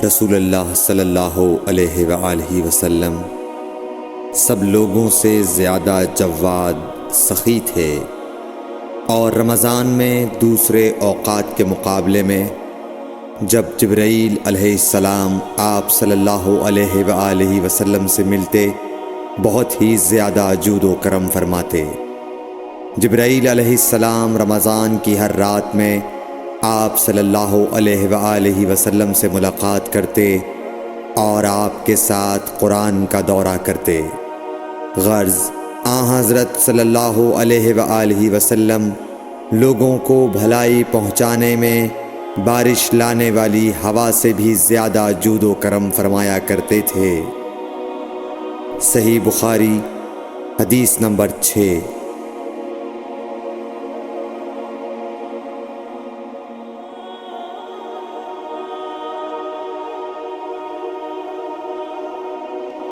رسول اللہ صلی اللہ علیہ وآلہ وسلم سب لوگوں سے زیادہ جواد سخی تھے، اور رمضان میں دوسرے اوقات کے مقابلے میں جب جبرائیل علیہ السلام آپ صلی اللہ علیہ وآلہ وسلم سے ملتے بہت ہی زیادہ جود و کرم فرماتے۔ جبرائیل علیہ السلام رمضان کی ہر رات میں آپ صلی اللہ علیہ وآلہ وسلم سے ملاقات کرتے اور آپ کے ساتھ قرآن کا دورہ کرتے۔ غرض حضرت صلی اللہ علیہ وآلہ وسلم لوگوں کو بھلائی پہنچانے میں بارش لانے والی ہوا سے بھی زیادہ جود و کرم فرمایا کرتے تھے۔ صحیح بخاری حدیث نمبر 6۔